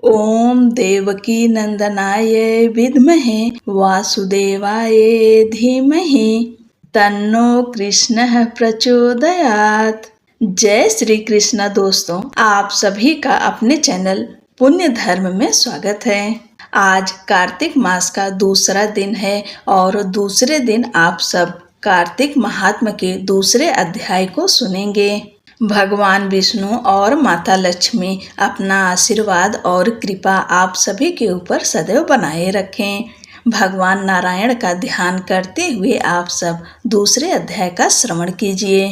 ओम देवकी नंदनाय विद्महे वासुदेवाय धीमहि तन्नो कृष्णः प्रचोदयात्। जय श्री कृष्ण। दोस्तों, आप सभी का अपने चैनल पुण्य धर्म में स्वागत है। आज कार्तिक मास का दूसरा दिन है और दूसरे दिन आप सब कार्तिक महात्म्य के दूसरे अध्याय को सुनेंगे। भगवान विष्णु और माता लक्ष्मी अपना आशीर्वाद और कृपा आप सभी के ऊपर सदैव बनाए रखें। भगवान नारायण का ध्यान करते हुए आप सब दूसरे अध्याय का श्रवण कीजिए।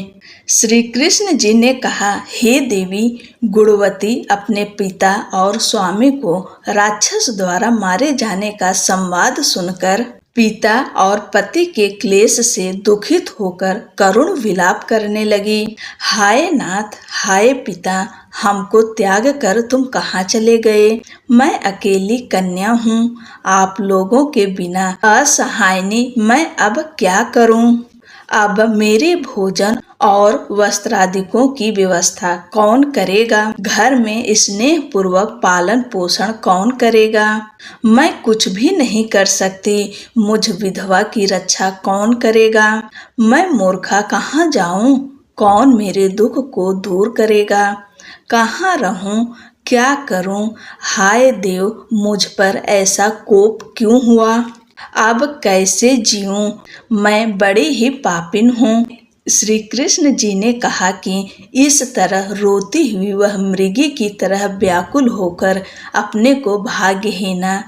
श्री कृष्ण जी ने कहा, हे देवी गुणवती, अपने पिता और स्वामी को राक्षस द्वारा मारे जाने का संवाद सुनकर पिता और पति के क्लेश से दुखित होकर करुण विलाप करने लगी। हाय नाथ, हाय पिता, हमको त्याग कर तुम कहाँ चले गए? मैं अकेली कन्या हूँ, आप लोगों के बिना असहायनी मैं अब क्या करूँ? अब मेरे भोजन और वस्त्रादिकों की व्यवस्था कौन करेगा? घर में स्नेह पूर्वक पालन पोषण कौन करेगा? मैं कुछ भी नहीं कर सकती, मुझ विधवा की रक्षा कौन करेगा? मैं मूर्खा कहाँ जाऊं? कौन मेरे दुख को दूर करेगा? कहाँ रहूं? क्या करूं? हाय देव, मुझ पर ऐसा कोप क्यों हुआ? अब कैसे जीऊं? मैं बड़ी ही पापिन हूँ। श्री कृष्ण जी ने कहा कि इस तरह रोती हुई वह मृगी की तरह व्याकुल होकर अपने को भाग्यहीना,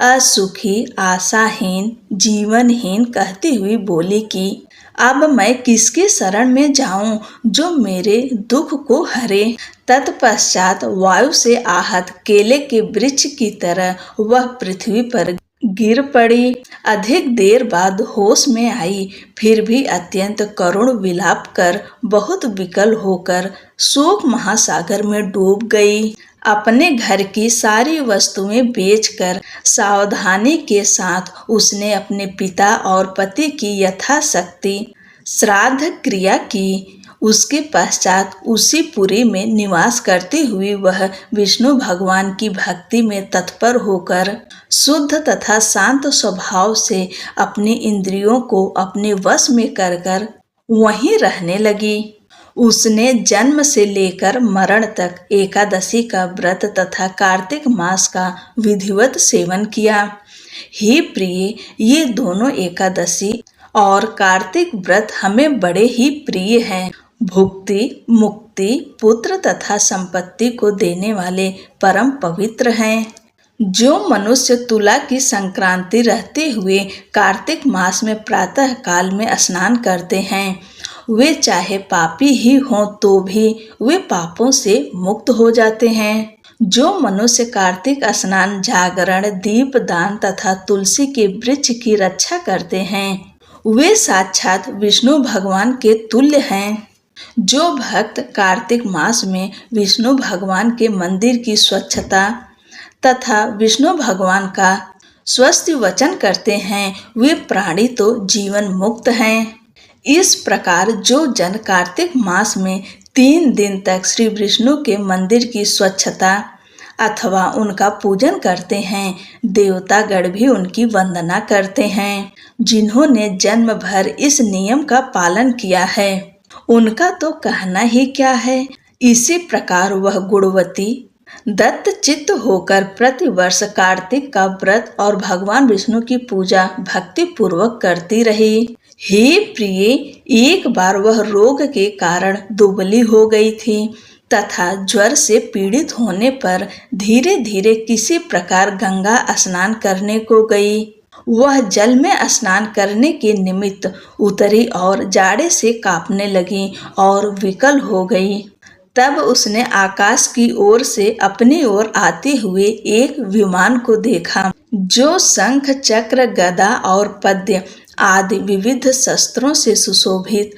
असुखी, आशाहीन, जीवनहीन कहती हुई बोली कि अब मैं किसके शरण में जाऊं जो मेरे दुख को हरे? तत्पश्चात वायु से आहत केले के वृक्ष की तरह वह पृथ्वी पर गिर पड़ी। अधिक देर बाद होश में आई, फिर भी अत्यंत करुण विलाप कर बहुत विकल होकर शोक महासागर में डूब गई। अपने घर की सारी वस्तुएं बेचकर सावधानी के साथ उसने अपने पिता और पति की यथाशक्ति श्राद्ध क्रिया की। उसके पश्चात उसी पुरी में निवास करती हुई वह विष्णु भगवान की भक्ति में तत्पर होकर शुद्ध तथा शांत स्वभाव से अपनी इंद्रियों को अपने वश में कर वहीं रहने लगी। उसने जन्म से लेकर मरण तक एकादशी का व्रत तथा कार्तिक मास का विधिवत सेवन किया। हे प्रिय, ये दोनों एकादशी और कार्तिक व्रत हमें बड़े ही प्रिय हैं। भुक्ति, मुक्ति, पुत्र तथा संपत्ति को देने वाले परम पवित्र हैं। जो मनुष्य तुला की संक्रांति रहते हुए कार्तिक मास में प्रातः काल में स्नान करते हैं, वे चाहे पापी ही हों तो भी वे पापों से मुक्त हो जाते हैं। जो मनुष्य कार्तिक स्नान, जागरण, दीप दान तथा तुलसी के वृक्ष की रक्षा करते हैं, वे साक्षात विष्णु भगवान के तुल्य हैं। जो भक्त कार्तिक मास में विष्णु भगवान के मंदिर की स्वच्छता तथा विष्णु भगवान का स्वस्ति वचन करते हैं, वे प्राणी तो जीवन मुक्त हैं। इस प्रकार जो जन कार्तिक मास में 3 दिन तक श्री विष्णु के मंदिर की स्वच्छता अथवा उनका पूजन करते हैं, देवतागण भी उनकी वंदना करते हैं। जिन्होंने जन्म भर इस नियम का पालन किया है, उनका तो कहना ही क्या है। इसी प्रकार वह गुणवती दत्त चित्त होकर प्रतिवर्ष कार्तिक का व्रत और भगवान विष्णु की पूजा भक्ति पूर्वक करती रही। हे प्रिय, एक बार वह रोग के कारण दुबली हो गई थी तथा ज्वर से पीड़ित होने पर धीरे धीरे किसी प्रकार गंगा स्नान करने को गई। वह जल में स्नान करने के निमित्त उतरी और जाड़े से कांपने लगी और विकल हो गई। तब उसने आकाश की ओर से अपनी ओर आते हुए एक विमान को देखा, जो शंख, चक्र, गदा और पद्य आदि विविध शस्त्रों से सुशोभित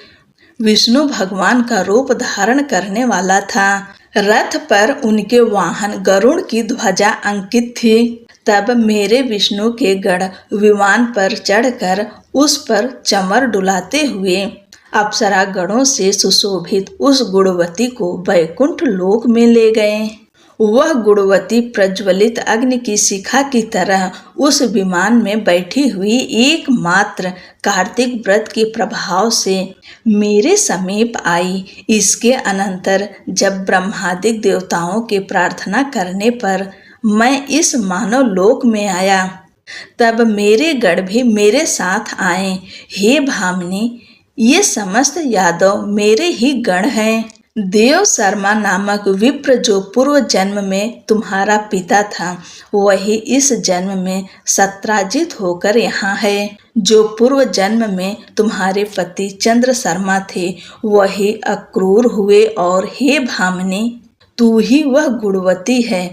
विष्णु भगवान का रूप धारण करने वाला था। रथ पर उनके वाहन गरुड़ की ध्वजा अंकित थी। तब मेरे विष्णु के गण विमान पर चढ़कर उस पर चमर डुलाते हुए अप्सरा गणों से सुशोभित उस गुणवती को वैकुंठ लोक में ले गए। वह गुणवती प्रज्वलित अग्नि की शिखा की तरह उस विमान में बैठी हुई एकमात्र कार्तिक व्रत के प्रभाव से मेरे समीप आई। इसके अनंतर जब ब्रह्मादिक देवताओं के प्रार्थना करने पर मैं इस मानव लोक में आया, तब मेरे गण भी मेरे साथ आए। हे भामिनी, ये समस्त यादव मेरे ही गण हैं। देव शर्मा नामक विप्र जो पूर्व जन्म में तुम्हारा पिता था, वही इस जन्म में सत्राजित होकर यहाँ है। जो पूर्व जन्म में तुम्हारे पति चंद्र शर्मा थे, वही अक्रूर हुए। और हे भामिनी, तू ही वह गुणवती है।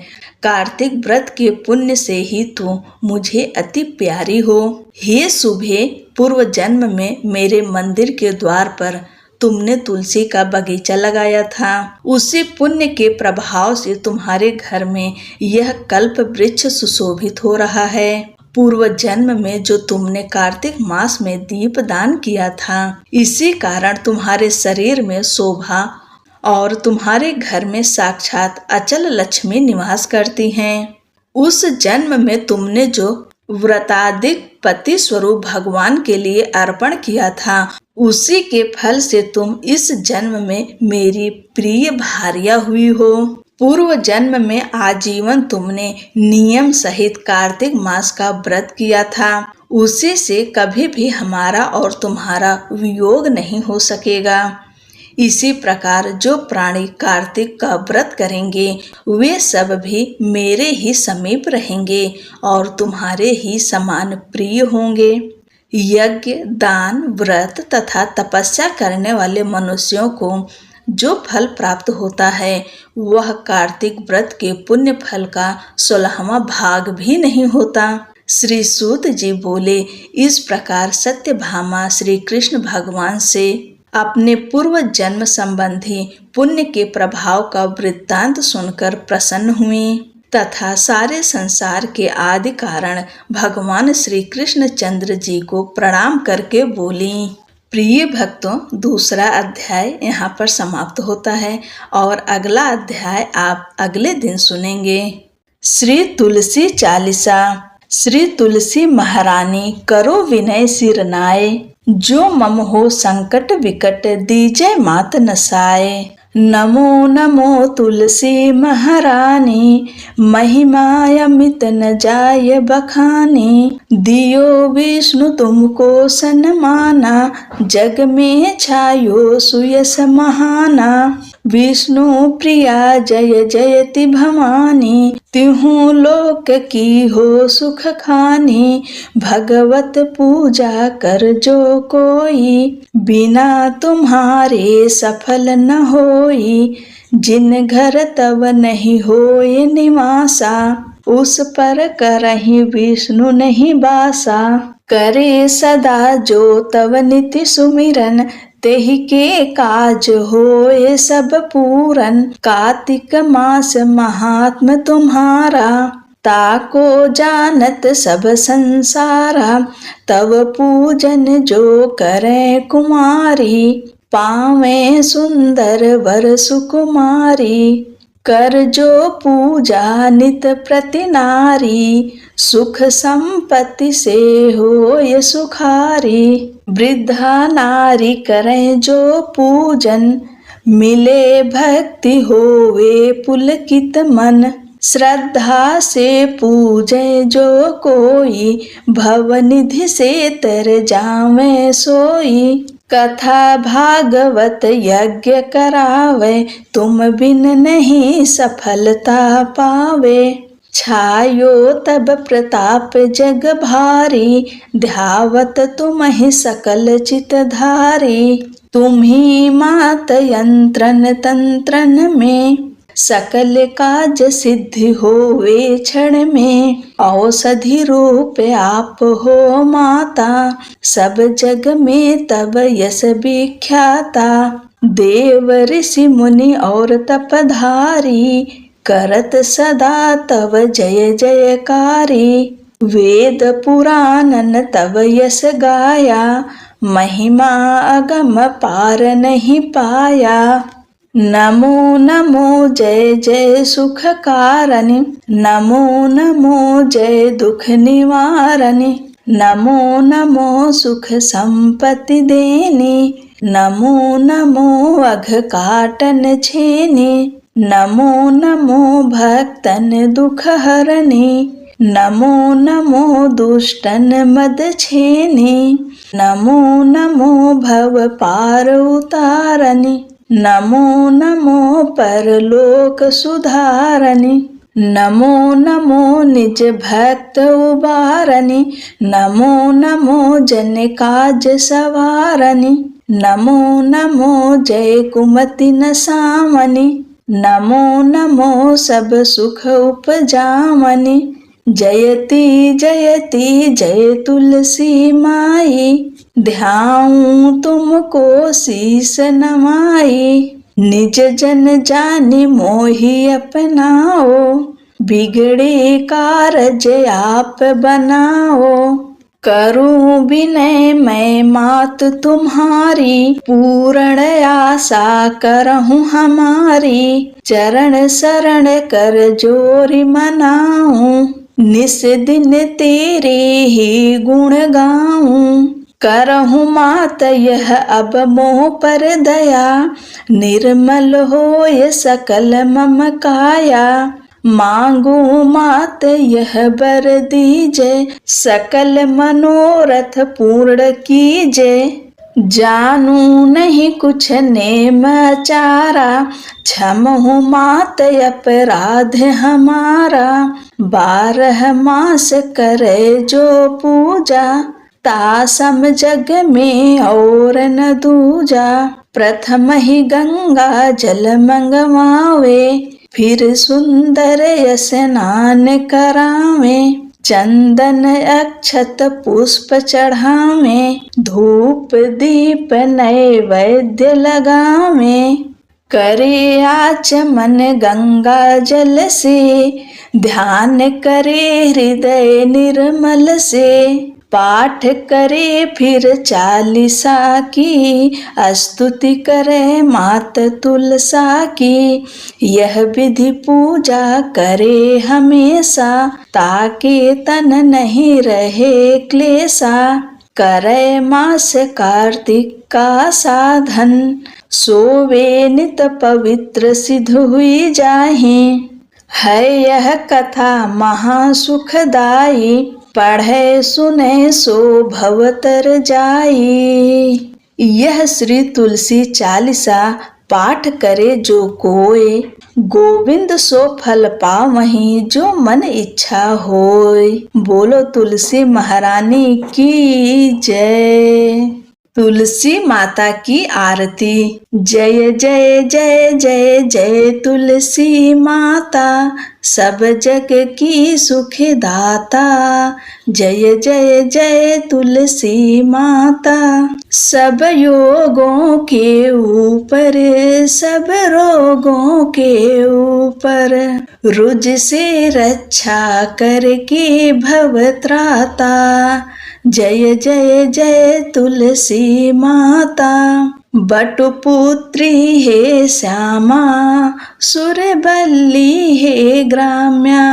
कार्तिक व्रत के पुण्य से ही तू मुझे अति प्यारी हो। हे शुभे, पूर्व जन्म में मेरे मंदिर के द्वार पर तुमने तुलसी का बगीचा लगाया था। उसी पुण्य के प्रभाव से तुम्हारे घर में यह कल्प वृक्ष सुशोभित हो रहा है। पूर्व जन्म में जो तुमने कार्तिक मास में दीप दान किया था, इसी कारण तुम्हारे शरीर में शोभा और तुम्हारे घर में साक्षात अचल लक्ष्मी निवास करती हैं। उस जन्म में तुमने जो व्रतादिक पति स्वरूप भगवान के लिए अर्पण किया था, उसी के फल से तुम इस जन्म में मेरी प्रिय भार्या हुई हो। पूर्व जन्म में आजीवन तुमने नियम सहित कार्तिक मास का व्रत किया था, उसी से कभी भी हमारा और तुम्हारा वियोग नहीं हो सकेगा। इसी प्रकार जो प्राणी कार्तिक का व्रत करेंगे, वे सब भी मेरे ही समीप रहेंगे और तुम्हारे ही समान प्रिय होंगे। यज्ञ, दान, व्रत तथा तपस्या करने वाले मनुष्यों को जो फल प्राप्त होता है, वह कार्तिक व्रत के पुण्य फल का 16वां भाग भी नहीं होता। श्री सूत जी बोले, इस प्रकार सत्यभामा श्री कृष्ण भगवान से अपने पूर्व जन्म संबंधी पुण्य के प्रभाव का वृत्तांत सुनकर प्रसन्न हुई तथा सारे संसार के आदि कारण भगवान श्री कृष्ण चंद्र जी को प्रणाम करके बोली। प्रिय भक्तों, दूसरा अध्याय यहाँ पर समाप्त होता है और अगला अध्याय आप अगले दिन सुनेंगे। श्री तुलसी चालीसा। श्री तुलसी महारानी करो विनय सिर नाए, जो मम हो संकट विकट दीजय मात नसाए। नमो नमो तुलसी महारानी, महिमा अमित न जाय बखानी। दियो विष्णु तुमको सन्माना, जग में छायो सुयस महाना। विष्णु प्रिया जय जयति भवानी, तिहु लोक की हो सुख खानी। भगवत पूजा कर जो कोई, बिना तुम्हारे सफल न होई। जिन घर तब नहीं होए निवासा, उस पर करहि विष्णु नहीं बासा। करे सदा जो तव निति सुमिरन, तेहि के काज होए सब पूरन। कार्तिक मास महात्म तुम्हारा, ताको जानत सब संसारा। तव पूजन जो करे कुमारी, पावे सुंदर वर सुकुमारी। कर जो पूजा नित प्रति नारी, सुख संपत्ति से होय सुखारी। वृद्धा नारी करें जो पूजन, मिले भक्ति होवे पुलकित मन। श्रद्धा से पूजे जो कोई, भवनिधि से तर जावे सोई। कथा भागवत यज्ञ करावे, तुम बिन नहीं सफलता पावे। छायो तब प्रताप जग भारी, ध्यावत तुम ही सकल चितधारी। तुम ही मात यंत्रन तंत्रन में, सकल काज सिद्धि होवे क्षण में। औषधि रूप आप हो माता, सब जग में तब यश विख्याता। देव ऋषि मुनि और तपधारी, करत सदा तव जय जयकारी। वेद पुराणन तव यश गाया, महिमा अगम पार नहीं पाया। नमो नमो जय जय सुख कारणी, नमो नमो जय दुख निवारणी, नमो नमो सुख संपत्ति देनी, नमो नमो अघ काटन छेनी, नमो नमो भक्तन दुख हरणी, नमो नमो दुष्टन मद छेनी, नमो नमो भव पार उतारणी, नमो नमो परलोक सुधारणी, नमो नमो निज भक्त उबारणी, नमो नमो जन काज सवारणी, नमो नमो जय कुमति नसामनि, नमो नमो सब सुख उपजामनि, जयति जयति जय तुलसी माई, ध्याऊं तुमको शीस नमाई, निज जन जानि मोहि अपनाओ, बिगड़े कारज आप बनाओ, करूं विनय मैं मात तुम्हारी, पूर्ण आशा करहूं हमारी, चरण शरण कर जोरि मनाऊं, निस दिन तेरे ही गुण गाऊं, करहूं मात यह अब मोह पर दया, निर्मल होय सकल मम काया, मांगू मात यह बर दीजे, सकल मनोरथ पूर्ण कीजे, जानू नहीं कुछ नेम चारा, क्षमहु मात अपराध हमारा, 12 मास करे जो पूजा, तासम जग में और न दूजा, प्रथम ही गंगा जल मंगवावे, फिर सुंदर स्नान करावे, चंदन अक्षत पुष्प चढ़ावे, धूप दीप नैवेद्य लगावे, करे आचमन गंगा जल से, ध्यान करे हृदय निर्मल से, पाठ करे फिर 40 की, स्तुति करे मात तुलसा की, यह विधि पूजा करे हमेशा, ताके तन नहीं रहे क्लेशा, करे मास कार्तिक का साधन, सोवे नित पवित्र सिद्ध हुई जाहि, है यह कथा महासुखदाई, पढ़े सुने सो भवतर जाई। यह श्री तुलसी चालीसा पाठ करे जो कोय, गोविंद सो फल पावहीं जो मन इच्छा होय। बोलो तुलसी महारानी की जय। तुलसी माता की आरती। जय जय जय जय जय तुलसी माता, सब जग की सुखदाता। जय जय जय तुलसी माता, सब योगों के ऊपर, सब रोगों के ऊपर, रुज से रक्षा करके भव त्राता। जय जय जय तुलसी माता, बटुपुत्री हे श्यामा, सुरबल्ली हे ग्राम्या,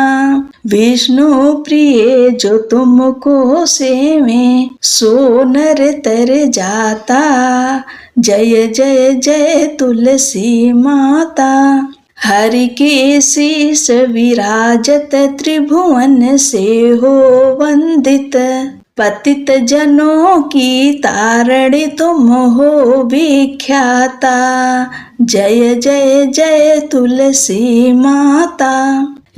विष्णु प्रिय जो तुमको सेवे, सो नर तर जाता। जय जय जय तुलसी माता, हरि के शीस विराजत त्रिभुवन से हो वंदित, पतित जनों की तारणी तुम हो विख्याता। जय जय जय तुलसी माता,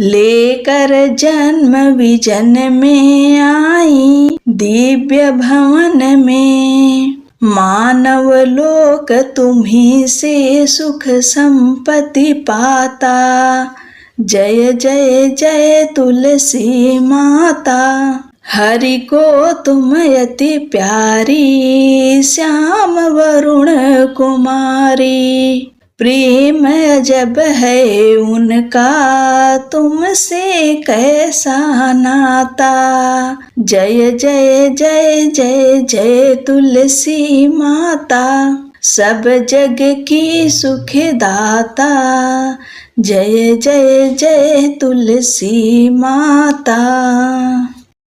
लेकर जन्म विजन में आई, दिव्य भवन में, मानव लोक तुम्ही से सुख संपत्ति पाता। जय जय जय तुलसी माता, हरि को तुम अति प्यारी, श्याम वरुण कुमारी, प्रेम अजब है उनका तुमसे कैसा नाता। जय जय जय जय जय तुलसी माता, सब जग की सुखदाता। जय जय जय तुलसी माता।